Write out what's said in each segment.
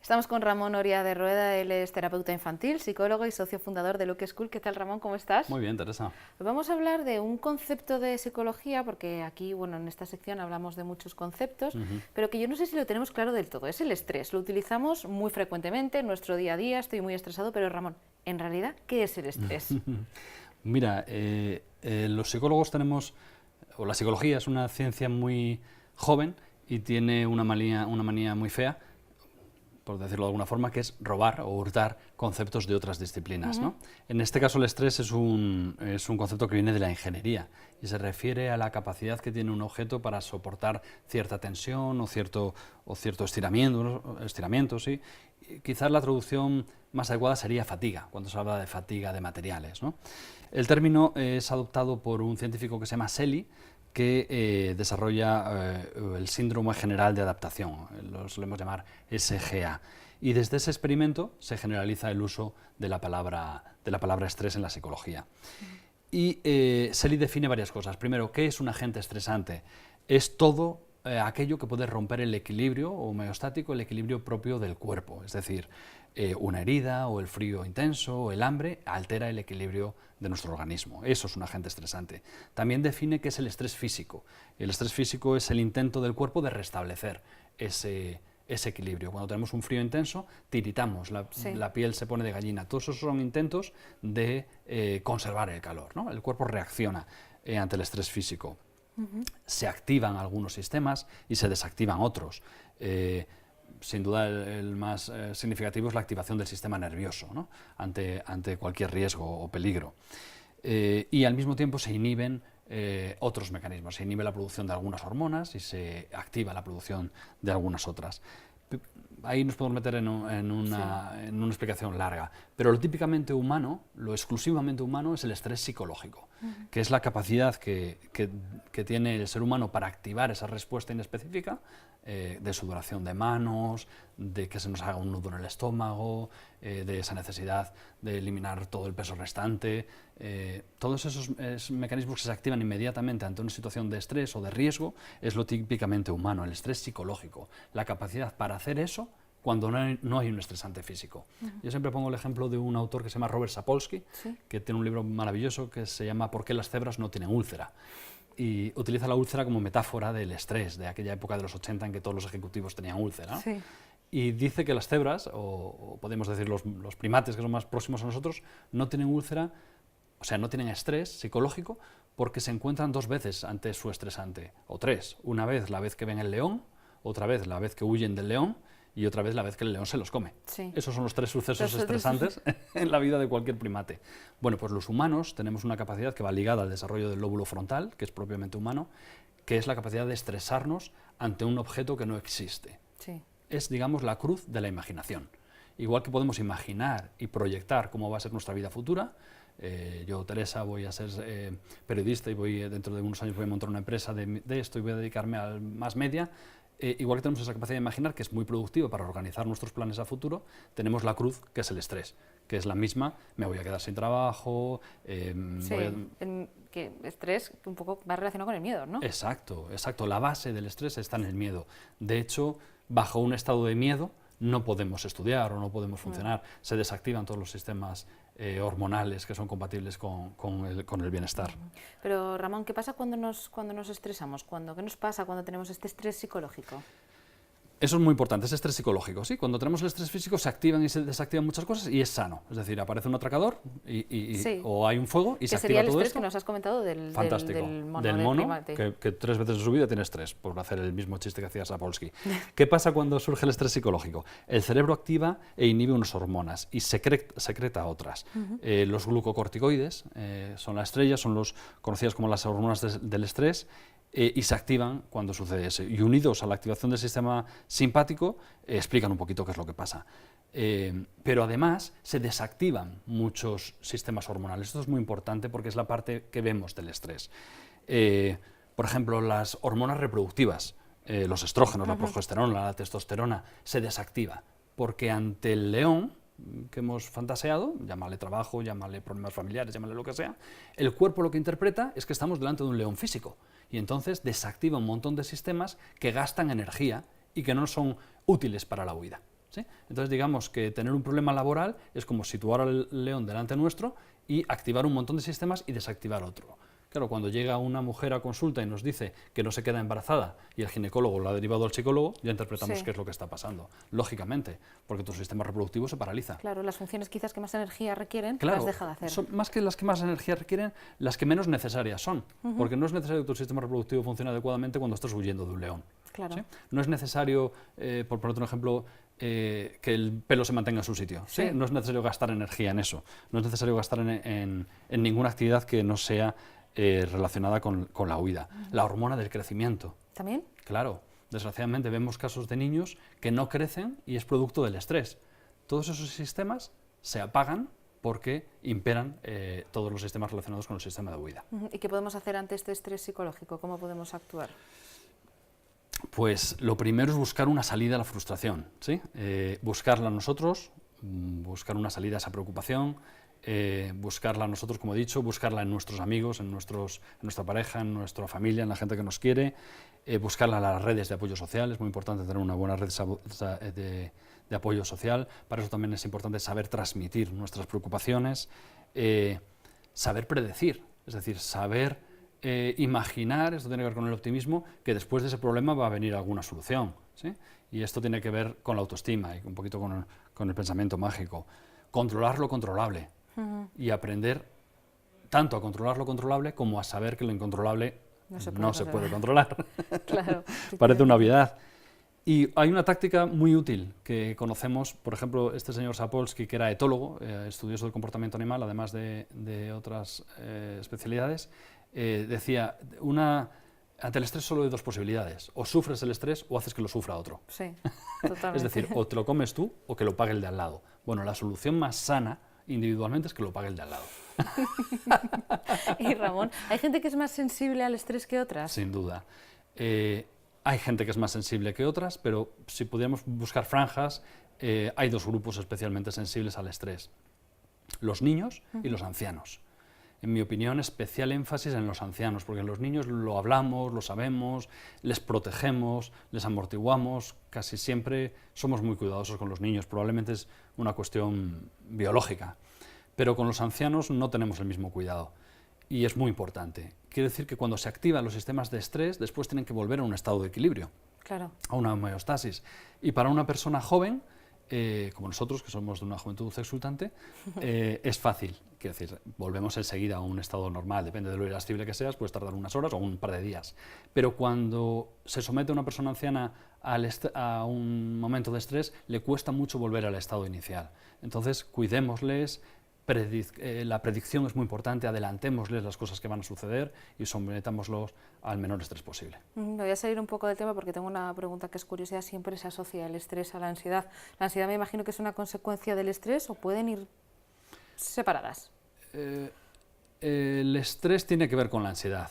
Estamos con Ramón Oria de Rueda, él es terapeuta infantil, psicólogo y socio fundador de Luke School. ¿Qué tal, Ramón? ¿Cómo estás? Muy bien, Teresa. Vamos a hablar de un concepto de psicología, porque aquí, bueno, en esta sección hablamos de muchos conceptos, pero que yo no sé si lo tenemos claro del todo. Es el estrés. Lo utilizamos muy frecuentemente en nuestro día a día, estoy muy estresado, pero Ramón, en realidad, ¿qué es el estrés? Mira, los psicólogos tenemos, o la psicología es una ciencia muy joven y tiene una manía muy fea, por decirlo de alguna forma, que es robar o hurtar conceptos de otras disciplinas, ¿no? En este caso el estrés es un concepto que viene de la ingeniería y se refiere a la capacidad que tiene un objeto para soportar cierta tensión o cierto estiramiento, ¿sí? Y quizás la traducción más adecuada sería fatiga, cuando se habla de fatiga de materiales, ¿no? El término es adoptado por un científico que se llama Selye, que desarrolla el síndrome general de adaptación, lo solemos llamar SGA. Y desde ese experimento se generaliza el uso de la palabra estrés en la psicología. Y Selye define varias cosas. Primero, ¿qué es un agente estresante? Es todo aquello que puede romper el equilibrio homeostático, el equilibrio propio del cuerpo. Es decir, una herida o el frío intenso o el hambre altera el equilibrio de nuestro organismo. Eso es un agente estresante. También define qué es el estrés físico. El estrés físico es el intento del cuerpo de restablecer ese equilibrio. Cuando tenemos un frío intenso, tiritamos, la piel se pone de gallina. Todos esos son intentos de conservar el calor, ¿no? El cuerpo reacciona ante el estrés físico. Se activan algunos sistemas y se desactivan otros. Sin duda el más significativo es la activación del sistema nervioso, ¿no? ante cualquier riesgo o peligro. Y al mismo tiempo se inhiben otros mecanismos, se inhibe la producción de algunas hormonas y se activa la producción de algunas otras. Ahí nos podemos meter en una explicación larga, pero lo típicamente humano, lo exclusivamente humano es el estrés psicológico, que es la capacidad que tiene el ser humano para activar esa respuesta inespecífica, de sudoración de manos, de que se nos haga un nudo en el estómago, de esa necesidad de eliminar todo el peso restante. Todos esos mecanismos que se activan inmediatamente ante una situación de estrés o de riesgo es lo típicamente humano, el estrés psicológico, la capacidad para hacer eso cuando no hay un estresante físico. Yo siempre pongo el ejemplo de un autor que se llama Robert Sapolsky, que tiene un libro maravilloso que se llama ¿Por qué las cebras no tienen úlcera? Y utiliza la úlcera como metáfora del estrés, de aquella época de los 80 en que todos los ejecutivos tenían úlcera, ¿no? Sí. Y dice que las cebras, o podemos decir los primates que son más próximos a nosotros, no tienen úlcera, o sea, no tienen estrés psicológico porque se encuentran dos veces ante su estresante, o tres. Una vez la vez que ven el león, otra vez la vez que huyen del león, y otra vez la vez que el león se los come. Sí. Esos son los tres sucesos estresantes en la vida de cualquier primate. Bueno, pues los humanos tenemos una capacidad que va ligada al desarrollo del lóbulo frontal, que es propiamente humano, que es la capacidad de estresarnos ante un objeto que no existe. Sí. Es, digamos, la cruz de la imaginación. Igual que podemos imaginar y proyectar cómo va a ser nuestra vida futura, yo, Teresa, voy a ser periodista y dentro de unos años voy a montar una empresa de esto y voy a dedicarme al más media. Igual que tenemos esa capacidad de imaginar, que es muy productiva para organizar nuestros planes a futuro, tenemos la cruz, que es el estrés, que es la misma, me voy a quedar sin trabajo... que estrés un poco va relacionado con el miedo, ¿no? Exacto, exacto. La base del estrés está en el miedo. De hecho, bajo un estado de miedo no podemos estudiar o no podemos funcionar. Se desactivan todos los sistemas hormonales que son compatibles con el bienestar. Pero Ramón, ¿qué pasa cuando nos estresamos? ¿Qué nos pasa cuando tenemos este estrés psicológico? Eso es muy importante, es estrés psicológico, ¿sí? Cuando tenemos el estrés físico se activan y se desactivan muchas cosas y es sano. Es decir, aparece un atracador o hay un fuego y se activa todo esto. Que sería el estrés que nos has comentado del mono que 3 veces en su vida tiene estrés, por hacer el mismo chiste que hacía Sapolsky. ¿Qué pasa cuando surge el estrés psicológico? El cerebro activa e inhibe unas hormonas y secreta otras. Los glucocorticoides son la estrella, son los conocidas como las hormonas del estrés, y se activan cuando sucede eso. Y unidos a la activación del sistema simpático, explican un poquito qué es lo que pasa. Pero además se desactivan muchos sistemas hormonales. Esto es muy importante porque es la parte que vemos del estrés. Por ejemplo, las hormonas reproductivas, los estrógenos, la progesterona, la testosterona, se desactiva porque ante el león que hemos fantaseado, llámale trabajo, llámale problemas familiares, llámale lo que sea, el cuerpo lo que interpreta es que estamos delante de un león físico y entonces desactiva un montón de sistemas que gastan energía y que no son útiles para la huida. ¿sí? Entonces digamos que tener un problema laboral es como situar al león delante nuestro y activar un montón de sistemas y desactivar otro. Claro, cuando llega una mujer a consulta y nos dice que no se queda embarazada y el ginecólogo lo ha derivado al psicólogo, ya interpretamos qué es lo que está pasando, lógicamente, porque tu sistema reproductivo se paraliza. Claro, las funciones quizás que más energía requieren, claro, las deja de hacer. Son más que las que más energía requieren, las que menos necesarias son, porque no es necesario que tu sistema reproductivo funcione adecuadamente cuando estás huyendo de un león. Claro. ¿Sí? No es necesario, por poner un ejemplo, que el pelo se mantenga en su sitio. ¿Sí? No es necesario gastar energía en eso, no es necesario gastar en ninguna actividad que no sea relacionada con la huida. La hormona del crecimiento. ¿También? Claro, desgraciadamente vemos casos de niños que no crecen y es producto del estrés. Todos esos sistemas se apagan porque imperan todos los sistemas relacionados con el sistema de huida. ¿Y qué podemos hacer ante este estrés psicológico? ¿Cómo podemos actuar? Pues lo primero es buscar una salida a la frustración, ¿sí? Buscarla nosotros, buscar una salida a esa preocupación, buscarla nosotros, como he dicho, buscarla en nuestros amigos, en nuestra pareja, en nuestra familia, en la gente que nos quiere, buscarla en las redes de apoyo social. Es muy importante tener una buena red de apoyo social. Para eso también es importante saber transmitir nuestras preocupaciones, saber predecir, es decir, saber imaginar, esto tiene que ver con el optimismo, que después de ese problema va a venir alguna solución, ¿sí? Y esto tiene que ver con la autoestima y un poquito con el pensamiento mágico. Controlar lo controlable y aprender tanto a controlar lo controlable como a saber que lo incontrolable no se puede controlar. Claro, parece una obviedad. Y hay una táctica muy útil que conocemos, por ejemplo, este señor Sapolsky, que era etólogo, estudioso del comportamiento animal, además de otras especialidades, decía, ante el estrés solo hay dos posibilidades: o sufres el estrés o haces que lo sufra otro. Sí, totalmente. Es decir, o te lo comes tú o que lo pague el de al lado. Bueno, la solución más sana individualmente es que lo pague el de al lado. Y Ramón, ¿hay gente que es más sensible al estrés que otras? Sin duda. Hay gente que es más sensible que otras, pero si pudiéramos buscar franjas, hay dos grupos especialmente sensibles al estrés: los niños y los ancianos. En mi opinión, especial énfasis en los ancianos, porque en los niños lo hablamos, lo sabemos, les protegemos, les amortiguamos, casi siempre somos muy cuidadosos con los niños, probablemente es una cuestión biológica, pero con los ancianos no tenemos el mismo cuidado y es muy importante. Quiere decir que cuando se activan los sistemas de estrés, después tienen que volver a un estado de equilibrio, claro, a una homeostasis. Y para una persona joven, como nosotros, que somos de una juventud exultante, es fácil. Quiero decir, volvemos enseguida a un estado normal, depende de lo irascible que seas, puedes tardar unas horas o un par de días. Pero cuando se somete a una persona anciana a un momento de estrés, le cuesta mucho volver al estado inicial. Entonces, cuidémosles, la predicción es muy importante, adelantémosles las cosas que van a suceder y sometámoslos al menor estrés posible. Me voy a salir un poco del tema porque tengo una pregunta que es curiosidad. Siempre se asocia el estrés a la ansiedad. ¿La ansiedad me imagino que es una consecuencia del estrés o pueden ir separadas? El estrés tiene que ver con la ansiedad,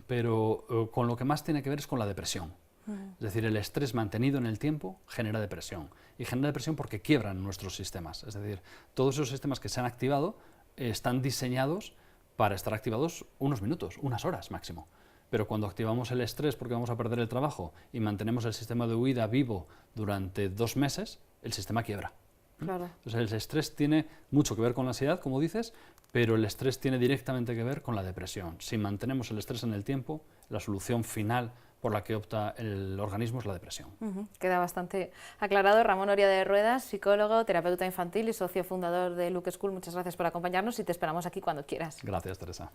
pero con lo que más tiene que ver es con la depresión. Es decir, el estrés mantenido en el tiempo genera depresión. Y genera depresión porque quiebran nuestros sistemas. Es decir, todos esos sistemas que se han activado están diseñados para estar activados unos minutos, unas horas máximo. Pero cuando activamos el estrés porque vamos a perder el trabajo y mantenemos el sistema de huida vivo durante 2 meses, el sistema quiebra. Claro. Entonces el estrés tiene mucho que ver con la ansiedad, como dices, pero el estrés tiene directamente que ver con la depresión. Si mantenemos el estrés en el tiempo, la solución final por la que opta el organismo es la depresión. Queda bastante aclarado. Ramón Oria de Ruedas, psicólogo, terapeuta infantil y socio fundador de Luke School. Muchas gracias por acompañarnos y te esperamos aquí cuando quieras. Gracias, Teresa.